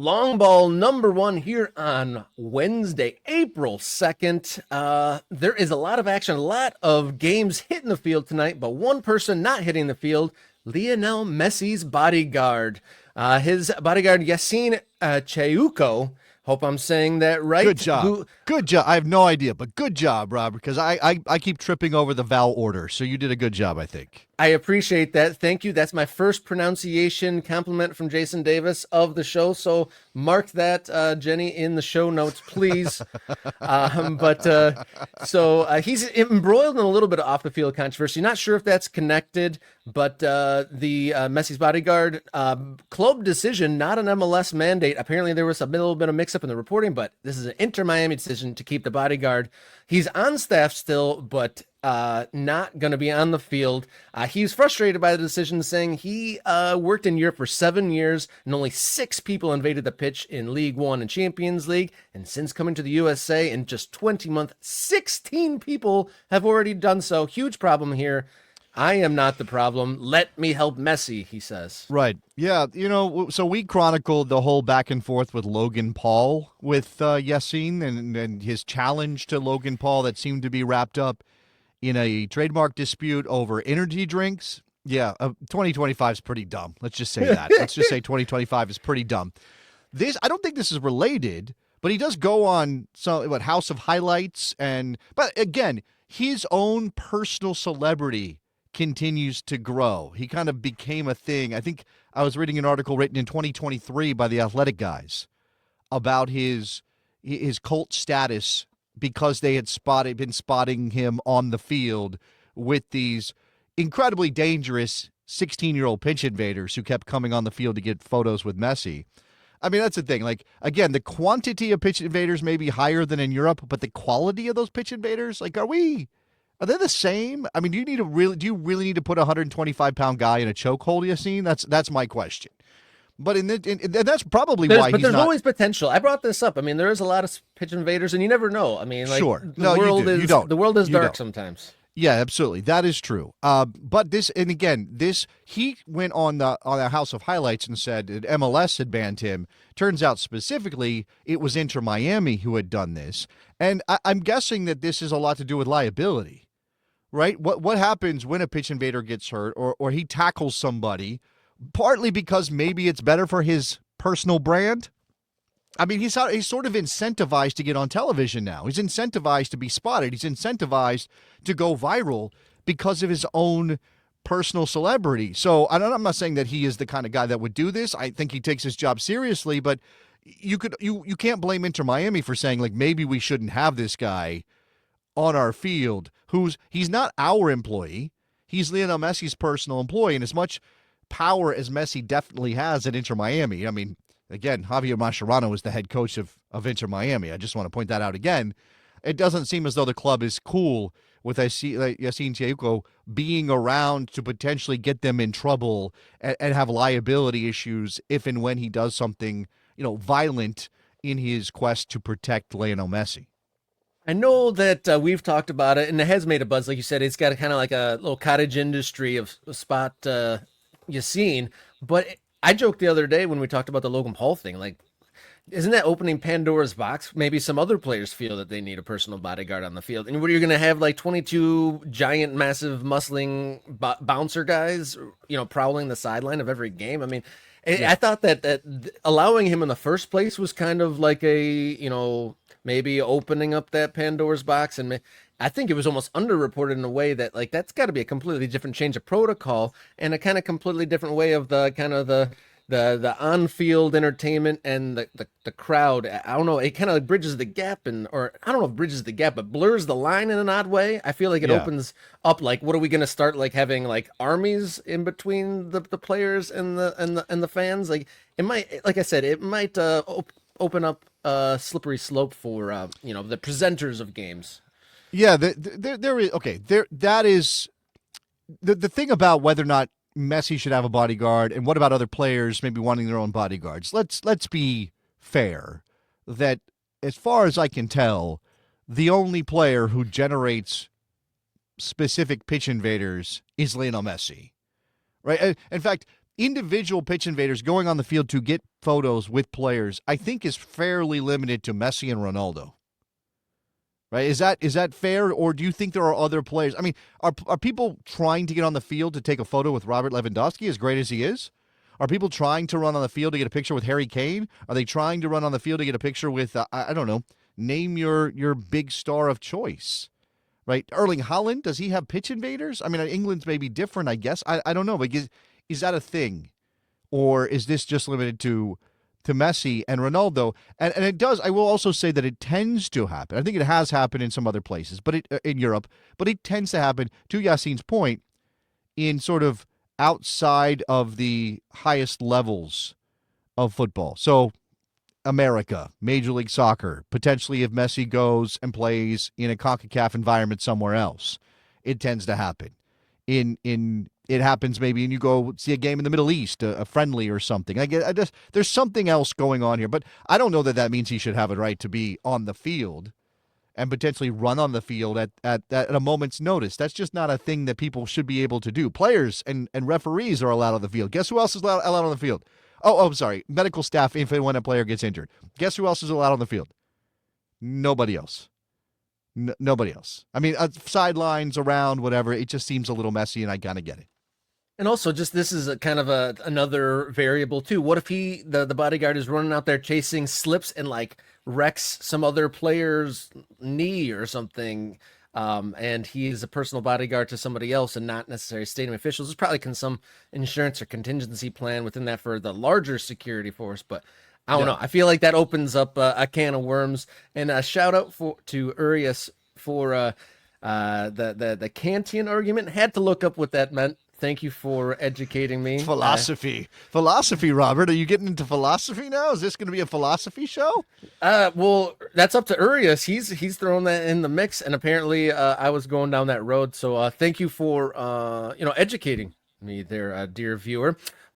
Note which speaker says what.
Speaker 1: Long ball number one here on Wednesday, April 2nd. There is a lot of action, a lot of games hitting the field tonight, but one person not hitting the field, Lionel Messi's bodyguard. His bodyguard, Yassine Chueko, hope I'm saying that right.
Speaker 2: Good job. Good job. I have no idea, but good job, Rob, because I keep tripping over the vowel order, so you did a good job, I think.
Speaker 1: I appreciate that. Thank you. That's my first pronunciation compliment from Jason Davis of the show. So mark that, Jenny, in the show notes, please. He's embroiled in a little bit of off the field controversy. Not sure if that's connected, but the Messi's bodyguard club decision, not an MLS mandate. Apparently, there was a little bit of mix up in the reporting, but this is an Inter Miami decision to keep the bodyguard. He's on staff still, but not going to be on the field. He's frustrated by the decision, saying he worked in Europe for 7 years and only 6 people invaded the pitch in League One and Champions League. And since coming to the USA in just 20 months, 16 people have already done so. Huge problem here. I am not the problem. Let me help Messi, he says.
Speaker 2: Right. Yeah. So we chronicled the whole back and forth with Logan Paul with Yassine and his challenge to Logan Paul that seemed to be wrapped up in a trademark dispute over energy drinks. Yeah, 2025 is pretty dumb. Let's just say that. Let's just say 2025 is pretty dumb. I don't think this is related, but he does go on House of Highlights, but again, his own personal celebrity continues to grow. He kind of became a thing. I think I was reading an article written in 2023 by the Athletic guys about his cult status because they had been spotting him on the field with these incredibly dangerous 16-year-old pitch invaders who kept coming on the field to get photos with Messi. I mean, that's the thing. Like, again, the quantity of pitch invaders may be higher than in Europe, but the quality of those pitch invaders, like, are they the same? I mean, do you really need to put a 125-pound guy in a chokehold, Yassine? That's my question. But that's probably why
Speaker 1: there's always potential. I brought this up. I mean, there is a lot of pitch invaders, and you never know. I mean,
Speaker 2: sure.
Speaker 1: The world is dark sometimes.
Speaker 2: Yeah, absolutely. That is true. But he went on the House of Highlights and said that MLS had banned him. Turns out specifically it was Inter Miami who had done this. And I'm guessing that this is a lot to do with liability, right? What happens when a pitch invader gets hurt or he tackles somebody, partly because maybe it's better for his personal brand? I mean, he's sort of incentivized to get on television now. He's incentivized to be spotted. He's incentivized to go viral because of his own personal celebrity. So I'm not saying that he is the kind of guy that would do this. I think he takes his job seriously, but you can't blame Inter Miami for saying, like, maybe we shouldn't have this guy on our field. He's not our employee. He's Lionel Messi's personal employee, and as much power as Messi definitely has at Inter Miami. I mean, again, Javier Mascherano is the head coach of Inter Miami. I just want to point that out again. It doesn't seem as though the club is cool with Yassine Chueko being around to potentially get them in trouble and have liability issues if and when he does something, violent in his quest to protect Lionel Messi.
Speaker 1: I know that we've talked about it, and it has made a buzz. Like you said, it's got kind of like a little cottage industry of spot Yassine, but I joked the other day when we talked about the Logan Paul thing, like, isn't that opening Pandora's box? Maybe some other players feel that they need a personal bodyguard on the field. And what are you going to have, like 22 giant, massive, muscling bouncer guys, prowling the sideline of every game? I mean, I thought that allowing him in the first place was kind of like maybe opening up that Pandora's box. And I think it was almost underreported in a way that, like, that's got to be a completely different change of protocol and a kind of completely different way of the on-field entertainment and the crowd. I don't know. It kind of bridges the gap, or I don't know if bridges the gap, but blurs the line in an odd way. I feel like it opens up. Like, what are we going to start, like, having like armies in between the players and the fans? Like, it might, like I said, it might open up a slippery slope for the presenters of games.
Speaker 2: Yeah, there is okay. That is the thing about whether or not Messi should have a bodyguard, and what about other players maybe wanting their own bodyguards? Let's be fair that, as far as I can tell, the only player who generates specific pitch invaders is Lionel Messi, right? In fact, individual pitch invaders going on the field to get photos with players, I think is fairly limited to Messi and Ronaldo. Right? Is that fair, or do you think there are other players? I mean, are people trying to get on the field to take a photo with Robert Lewandowski, as great as he is? Are people trying to run on the field to get a picture with Harry Kane? Are they trying to run on the field to get a picture with I don't know, name your big star of choice? Right? Erling Haaland, does he have pitch invaders? I mean, England's maybe different, I guess. I don't know, but is that a thing? Or is this just limited to Messi and Ronaldo? And it does. I will also say that it tends to happen. I think it has happened in some other places, but in Europe, but it tends to happen, to Yassine's point, in sort of outside of the highest levels of football. So America, Major League Soccer, potentially if Messi goes and plays in a CONCACAF environment somewhere else, it tends to happen. It happens maybe, and you go see a game in the Middle East, a friendly or something. There's something else going on here, but I don't know that means he should have a right to be on the field and potentially run on the field at a moment's notice. That's just not a thing that people should be able to do. Players and referees are allowed on the field. Guess who else is allowed on the field? I'm sorry. Medical staff, if and when a player gets injured. Guess who else is allowed on the field? Nobody else. Nobody else. I mean, sidelines, around, whatever. It just seems a little messy, and I kind of get it.
Speaker 1: And also, just this is a kind of another variable too. What if the bodyguard is running out there chasing, slips and like wrecks some other player's knee or something, and he is a personal bodyguard to somebody else and not necessarily stadium officials? There's probably some insurance or contingency plan within that for the larger security force, but I don't know. I feel like that opens up a can of worms. And a shout out to Urias for the Kantian argument. Had to look up what that meant. Thank you for educating me.
Speaker 2: Philosophy, Robert. Are you getting into philosophy now? Is this going to be a philosophy show?
Speaker 1: Well, that's up to Urias. He's throwing that in the mix, and apparently I was going down that road. So thank you for educating me there, dear viewer.